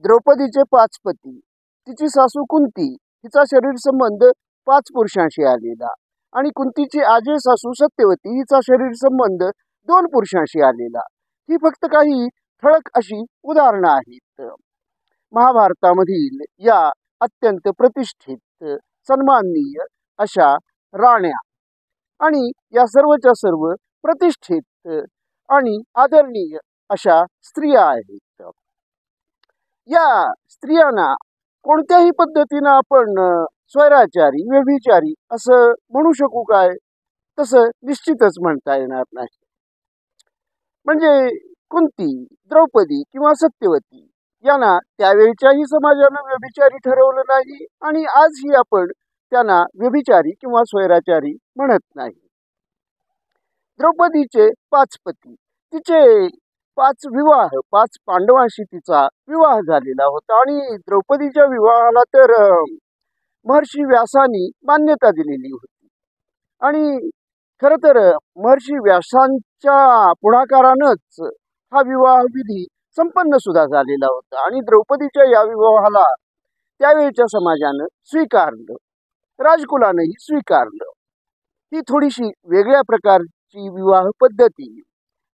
द्रौपदीचे 5 पती, तिची सासू कुंती, तिचा शरीर संबंध 5 पुरुषांशी आलेला आणि कुंतीची आजी सासू सत्यवती हिचा शरीर संबंध 2 पुरुषांशी आलेला. ही फक्त काही ठळक अशी उदाहरणं आहेत. महाभारतामधील या अत्यंत प्रतिष्ठित सन्माननीय अशा राण्या आणि या सर्वच्या सर्व प्रतिष्ठित आणि आदरणीय अशा स्त्रिया आहेत. या स्त्रियांना कोणत्याही पद्धतीनं आपण स्वैराचारी व्यभिचारी असं म्हणू शकू काय? तसं निश्चितच म्हणता येणार नाही. म्हणजे कुंती, द्रौपदी किंवा सत्यवती यांना त्यावेळच्याही समाजानं व्यभिचारी ठरवलं नाही आणि आजही आपण त्यांना व्यभिचारी किंवा स्वैराचारी म्हणत नाही. द्रौपदीचे 5 पती, तिचे 5 विवाह, 5 पांडवांशी तिचा विवाह झालेला होता आणि द्रौपदीच्या विवाहाला तर महर्षी व्यासांनी मान्यता दिलेली होती आणि खरं तर महर्षी व्यासांच्या पुढाकारानंच हा विवाह विधी संपन्न सुद्धा झालेला होता आणि द्रौपदीच्या या विवाहाला त्यावेळच्या समाजानं स्वीकारलं, राजकुलानंही स्वीकारलं. ही थोडीशी वेगळ्या प्रकारची विवाह पद्धती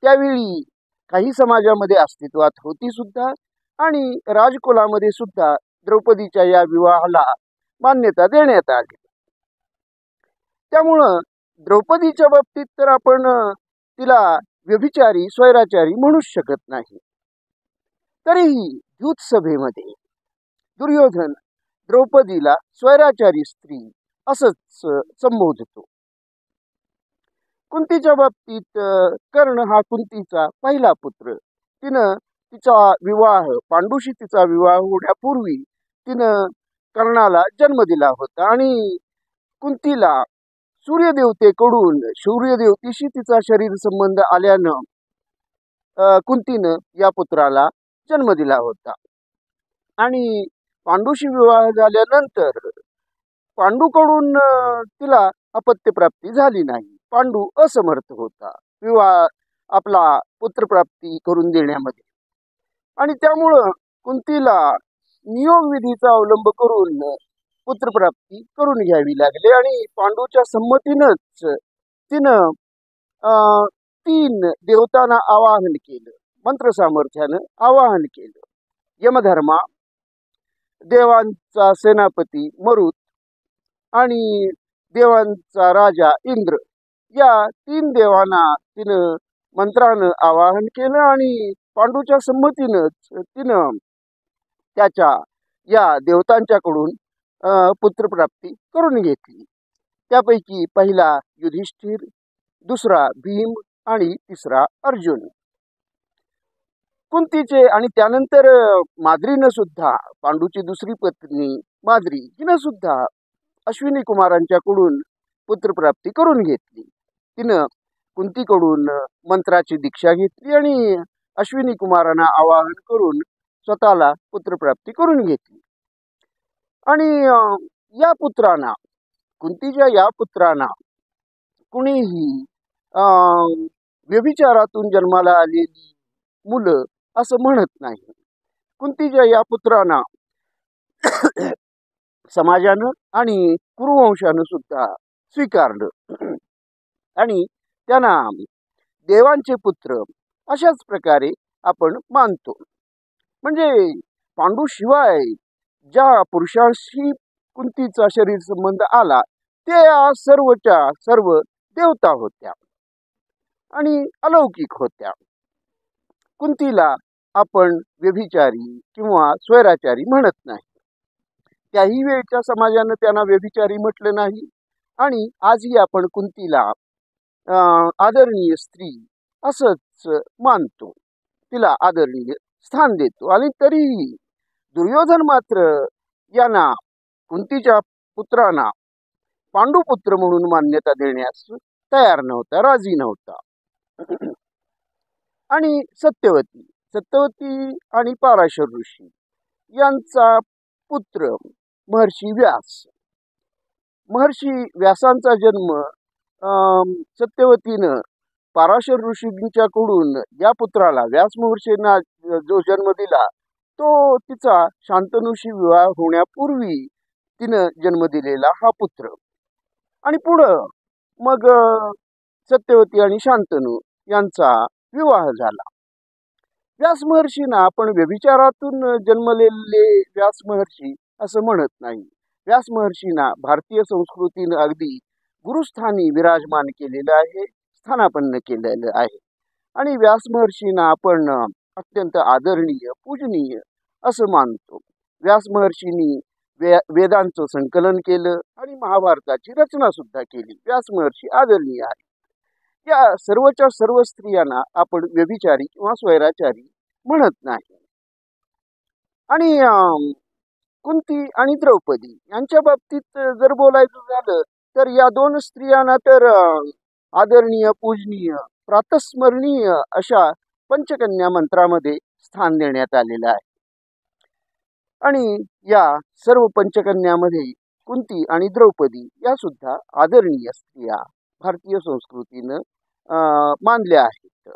त्यावेळी काही समाजामध्ये अस्तित्वात होती सुद्धा आणि राजकुलामध्ये सुद्धा द्रौपदीच्या या विवाहाला मान्यता देण्यात आली. त्यामुळं द्रौपदीच्या बाबतीत तर आपण तिला व्यभिचारी स्वैराचारी म्हणूच शकत नाही. तरीही युद्ध सभेमध्ये दुर्योधन द्रौपदीला स्वैराचारी स्त्री असंच संबोधतो. कुंतीच्या बाबतीत कर्ण हा कुंतीचा पहिला पुत्र. तिनं तिचा विवाह पांडूशी तिचा विवाह होण्यापूर्वी तिनं कर्णाला जन्म दिला होता आणि कुंतीला सूर्यदेवतेकडून सूर्यदेवतेशी तिचा शरीर संबंध आल्यानं कुंतीनं या पुत्राला जन्म दिला होता आणि पांडूशी विवाह झाल्यानंतर पांडूकडून तिला अपत्यप्राप्ती झाली नाही. पांडू असमर्थ होता विवाह आपला पुत्रप्राप्ती करून देण्यामध्ये आणि त्यामुळं कुंतीला नियोग विधीचा अवलंब करून पुत्रप्राप्ती करून घ्यावी लागली आणि पांडूच्या संमतीनंच तिनं 3 देवतांना आवाहन केलं, मंत्र सामर्थ्यानं आवाहन केलं. यमधर्मा, देवांचा सेनापती मरुत आणि देवांचा राजा इंद्र या 3 देवांना तिनं मंत्रानं आवाहन केलं आणि पांडूच्या संमतीनंच तिनं त्याच्या या देवतांच्याकडून पुत्रप्राप्ती करून घेतली. त्यापैकी पहिला युधिष्ठिर, दुसरा भीम आणि तिसरा अर्जुन. कुंतीचे आणि त्यानंतर माद्रीनं सुद्धा पांडूची दुसरी पत्नी माद्री हिनं सुद्धा अश्विनी कुमारांच्याकडून पुत्रप्राप्ती करून घेतली. तिनं कुंतीकडून मंत्राची दीक्षा घेतली आणि अश्विनी कुमारांना आवाहन करून स्वतःला पुत्रप्राप्ती करून घेतली. आणि या पुत्रांना कुंतीच्या या पुत्रांना कुणीही व्यभिचारातून जन्माला आलेली मुलं असं म्हणत नाही. कुंतीच्या या पुत्रांना समाजानं आणि कुरुवंशानं सुद्धा स्वीकारलं आणि त्यांना देवांचे पुत्र अशाच प्रकारे आपण मानतो. म्हणजे पांडूशिवाय ज्या पुरुषांशी कुंतीचा शरीर संबंध आला त्या सर्वच्या सर्व देवता होत्या आणि अलौकिक होत्या. कुंतीला आपण व्यभिचारी किंवा स्वैराचारी म्हणत नाही. त्याही वेळच्या समाजानं त्यांना व्यभिचारी म्हटलं नाही आणि आजही आपण कुंतीला आदरणीय स्त्री असंच मानतो, तिला आदरणीय स्थान देतो. आणि तरीही दुर्योधन मात्र यांना कुंतीच्या पुत्रांना पांडुपुत्र म्हणून मान्यता देण्यास तयार नव्हता, राजी नव्हता. आणि सत्यवती आणि पराशर ऋषी यांचा पुत्र महर्षी व्यास. महर्षी व्यासांचा जन्म सत्यवतीनं पराशर ऋषींच्याकडून या पुत्राला व्यास महर्षींना जो जन्म दिला तो तिचा शांतनुशी विवाह होण्यापूर्वी तिनं जन्म दिलेला हा पुत्र. आणि पुढं मग सत्यवती आणि शांतनू यांचा विवाह झाला. व्यास महर्षींना आपण व्यभिचारातून जन्मलेले व्यास महर्षी असं म्हणत नाही. व्यास महर्षींना भारतीय संस्कृतीनं अगदी गुरुस्थानी विराजमान केलेलं आहे, स्थानापन्न केलेलं आहे. आणि व्यास महर्षींना आपण अत्यंत आदरणीय, पूजनीय असं मानतो. व्यास महर्षींनी वेदांचं संकलन केलं आणि महाभारताची रचना सुद्धा केली. व्यास महर्षी आदरणीय आहे. या सर्वच्या सर्व स्त्रियांना आपण व्यभिचारी किंवा स्वैराचारी म्हणत नाही. आणि कुंती आणि द्रौपदी यांच्या बाबतीत जर बोलायचं झालं तर या दोन स्त्रियांना तर आदरणीय, पूजनीय, प्रातस्मरणीय अशा पंचकन्या मंत्रामध्ये स्थान देण्यात आलेलं आहे. आणि या सर्व पंचकन्यामध्ये कुंती आणि द्रौपदी या सुद्धा आदरणीय स्त्रिया भारतीय संस्कृतीनं मानल्या आहेत.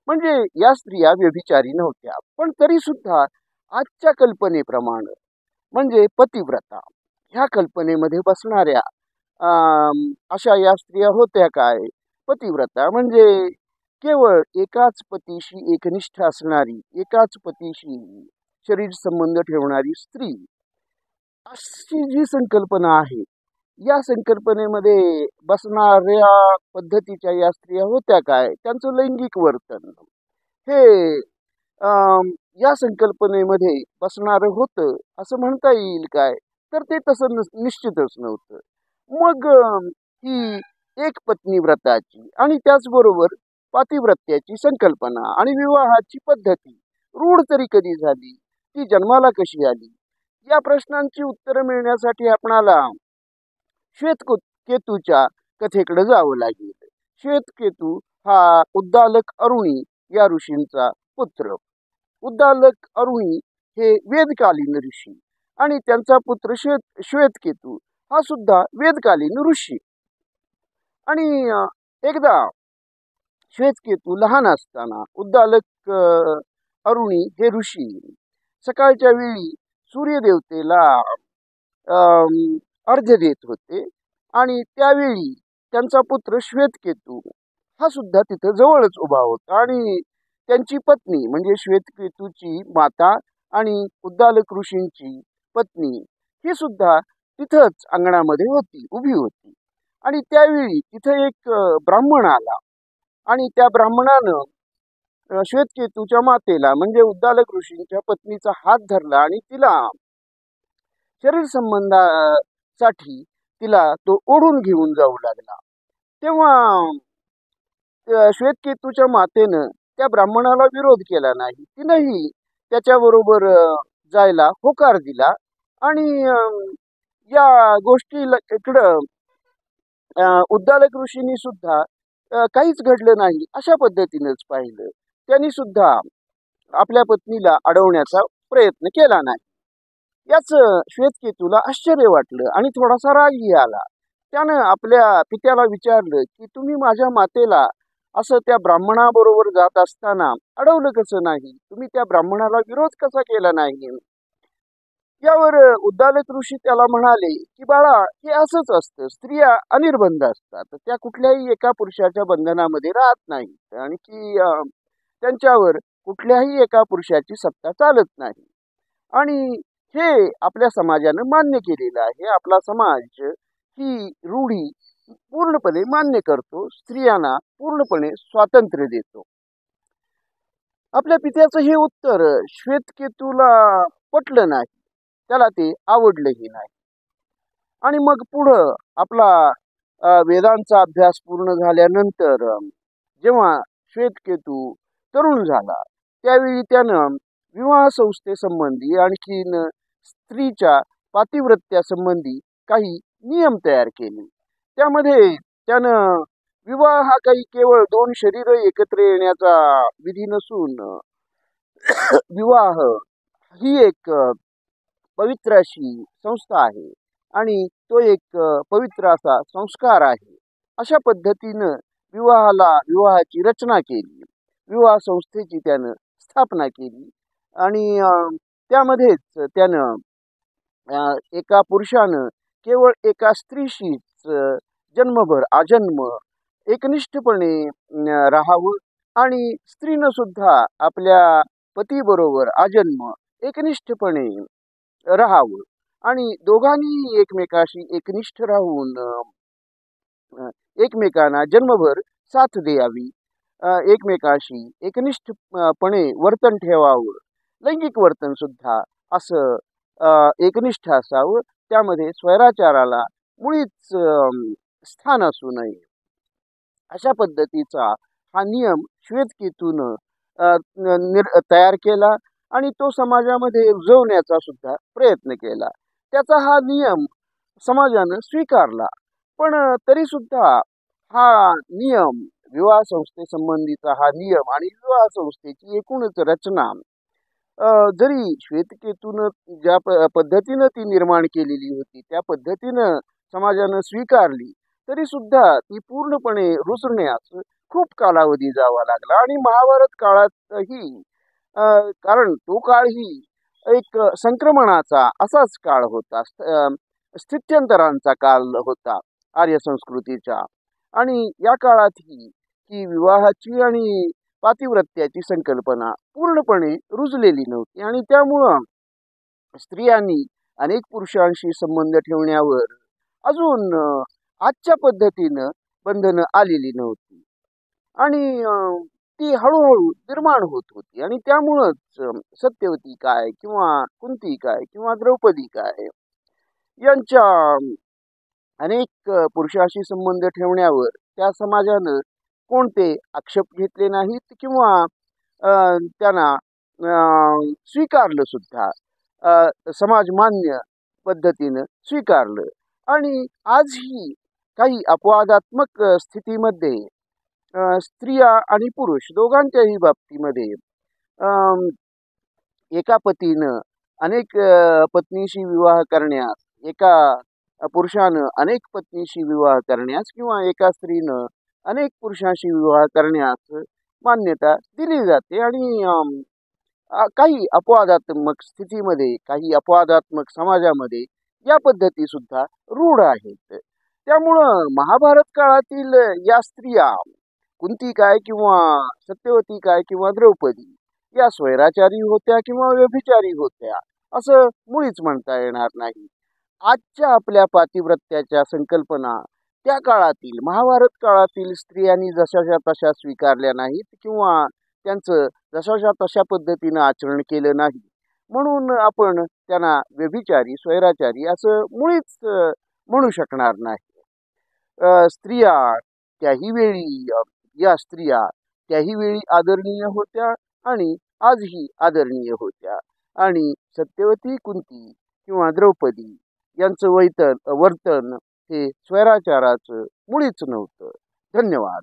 म्हणजे या स्त्रिया व्यभिचारी नव्हत्या, पण तरी सुद्धा आजच्या कल्पनेप्रमाणे म्हणजे पतिव्रता ह्या कल्पनेमध्ये बसणाऱ्या अशा या स्त्रिया होत्या काय? पतिव्रता म्हणजे केवळ एकाच पतीशी एकनिष्ठ असणारी, एकाच पतीशी शरीर संबंध ठेवणारी स्त्री, अशी जी संकल्पना आहे या संकल्पनेमध्ये बसणाऱ्या पद्धतीच्या या स्त्रिया होत्या काय? त्यांचं लैंगिक वर्तन हे या संकल्पनेमध्ये बसणारं होतं असं म्हणता येईल काय? तर ते तसं निश्चितच नव्हतं. मग ही एक पत्नी व्रताची आणि त्याचबरोबर पातिव्रत्याची संकल्पना आणि विवाहाची पद्धती रूढ तरी कधी झाली, ती जन्माला कशी आली, या प्रश्नांची उत्तरं मिळण्यासाठी आपणाला श्वेतकेतूच्या कथेकडे जावं लागेल. श्वेतकेतू हा उद्दालक अरुणी या ऋषींचा पुत्र. उद्दालक अरुणी हे वेदकालीन ऋषी आणि त्यांचा पुत्र श्वेतकेतू हा सुद्धा वेदकालीन ऋषी. आणि एकदा श्वेतकेतू लहान असताना उद्दालक अरुणी हे ऋषी सकाळच्या वेळी सूर्यदेवतेला अर्घ्य देत होते आणि त्यावेळी त्यांचा पुत्र श्वेतकेतू हा सुद्धा तिथं जवळच उभा होता आणि त्यांची पत्नी म्हणजे श्वेतकेतूची माता आणि उद्दालक ऋषींची पत्नी ही सुद्धा तिथंच अंगणामध्ये होती, उभी होती. आणि त्यावेळी तिथं एक ब्राह्मण आला आणि त्या ब्राह्मणानं श्वेतकेतूच्या मातेला म्हणजे उद्दालक ऋषींच्या पत्नीचा हात धरला आणि तिला शरीर संबंधासाठी तिला तो ओढून घेऊन जाऊ लागला. तेव्हा श्वेतकेतूच्या मातेनं त्या ब्राह्मणाला विरोध केला नाही. तिनंही त्याच्याबरोबर जायला होकार दिला आणि या गोष्टीला इकडं उद्दालक ऋषींनी सुद्धा काहीच घडलं नाही अशा पद्धतीनेच पाहिलं. त्यांनी सुद्धा आपल्या पत्नीला अडवण्याचा प्रयत्न केला नाही. याच श्वेतकेतूला आश्चर्य वाटलं आणि थोडासा रागही आला. त्यानं आपल्या पित्याला विचारलं की तुम्ही माझ्या मातेला असं त्या ब्राह्मणाबरोबर जात असताना अडवलं कसं नाही? तुम्ही त्या ब्राह्मणाला विरोध कसा केला नाही? यावर उद्दालक ऋषी त्याला म्हणाले की बाळा, हे असंच असतं, स्त्रिया अनिर्बंध असतात, त्या कुठल्याही एका पुरुषाच्या बंधनामध्ये राहत नाहीत आणि की त्यांच्यावर कुठल्याही एका पुरुषाची सत्ता चालत नाही. आणि हे आपल्या समाजानं मान्य केलेलं आहे. आपला समाज ही रूढी पूर्णपणे मान्य करतो, स्त्रियांना पूर्णपणे स्वातंत्र्य देतो. आपल्या पित्याचं हे उत्तर श्वेतकेतूला पटलं नाही, त्याला ते आवडलंही नाही. आणि मग पुढं आपला वेदांचा अभ्यास पूर्ण झाल्यानंतर जेव्हा श्वेतकेतू तरुण झाला त्यावेळी त्यानं विवाह संस्थेसंबंधी आणखीन स्त्रीच्या पातिव्रत्यासंबंधी काही नियम तयार केले. त्यामध्ये त्यानं विवाह हा काही केवळ दोन शरीर एकत्र येण्याचा विधी नसून विवाह ही एक पवित्र अशी संस्था आहे आणि तो एक पवित्र असा संस्कार आहे. अशा पद्धतीनं विवाहाची रचना केली, विवाह संस्थेची त्यानं स्थापना केली आणि त्यामध्येच त्यानं एका पुरुषानं केवळ एका स्त्रीशीच जन्मभर आजन्म एकनिष्ठपणे राहावं आणि स्त्रीनं सुद्धा आपल्या पतीबरोबर आजन्म एकनिष्ठपणे राहावं आणि दोघांनी एकमेकाशी एकनिष्ठ राहून एकमेकांना जन्मभर साथ द्यावी, एकमेकाशी एकनिष्ठपणे वर्तन ठेवावं, लैंगिक वर्तन सुद्धा असं एकनिष्ठ असावं. त्यामध्ये स्वैराचाराला मुळीच स्थान असू नये. अशा पद्धतीचा हा नियम श्वेतकेतून तयार केला आणि तो समाजामध्ये रुजवण्याचा सुद्धा प्रयत्न केला. त्याचा हा नियम समाजानं स्वीकारला. पण तरी सुद्धा हा नियम, विवाह संस्थेसंबंधीचा हा नियम आणि विवाह संस्थेची एकूणच रचना जरी श्वेतकेतून ज्या पद्धतीनं ती निर्माण केलेली होती त्या पद्धतीनं समाजानं स्वीकारली, तरी सुद्धा ती पूर्णपणे रुजण्यास खूप कालावधी जावा लागला. आणि महाभारत काळातही कारण तो काळ ही एक संक्रमणाचा असाच काळ होता, स्थित्यंतरांचा काळ होता आर्य संस्कृतीचा. आणि या काळातही ही विवाहाची आणि पातिव्रत्याची संकल्पना पूर्णपणे रुजलेली नव्हती आणि त्यामुळं स्त्रियांनी अनेक पुरुषांशी संबंध ठेवण्यावर अजून आजच्या पद्धतीनं बंधनं आलेली नव्हती आणि ती हळूहळू निर्माण होत होती. आणि त्यामुळंच सत्यवती काय किंवा कुंती काय किंवा द्रौपदी काय यांच्या अनेक पुरुषाशी संबंध ठेवण्यावर त्या समाजानं कोणते आक्षेप घेतले नाहीत किंवा त्यांना स्वीकारलं सुद्धा, समाजमान्य पद्धतीनं स्वीकारलं. आणि आजही काही अपवादात्मक स्थितीमध्ये स्त्रिया आणि पुरुष दोघांच्याही बाबतीमध्ये एका पतीनं अनेक पत्नीशी विवाह करण्यास, एका पुरुषानं अनेक पत्नीशी विवाह करण्यास किंवा एका स्त्रीनं अनेक पुरुषांशी विवाह करण्यास मान्यता दिली जाते. आणि काही अपवादात्मक स्थितीमध्ये, काही अपवादात्मक समाजामध्ये या पद्धती सुद्धा रूढ आहेत. त्यामुळं महाभारत काळातील या स्त्रिया, कुंती काय किंवा सत्यवती काय किंवा द्रौपदी, या स्वैराचारी होत्या किंवा व्यभिचारी होत्या असं मुळीच म्हणता येणार नाही. आजच्या आपल्या पातिव्रत्याच्या संकल्पना त्या काळातील, महाभारत काळातील स्त्रियांनी जशाच्या तशा स्वीकारल्या नाहीत किंवा त्यांचं जशाच्या तशा पद्धतीनं आचरण केलं नाही, म्हणून आपण त्यांना व्यभिचारी, स्वैराचारी असं मुळीच म्हणू शकणार नाही. स्त्रिया त्याही वेळी, या स्त्रिया त्याही वेळी आदरणीय होत्या आणि आजही आदरणीय होत्या. आणि सत्यवती, कुंती किंवा द्रौपदी यांचं वर्तन हे स्वैराचाराचं मुळीच नव्हतं. धन्यवाद.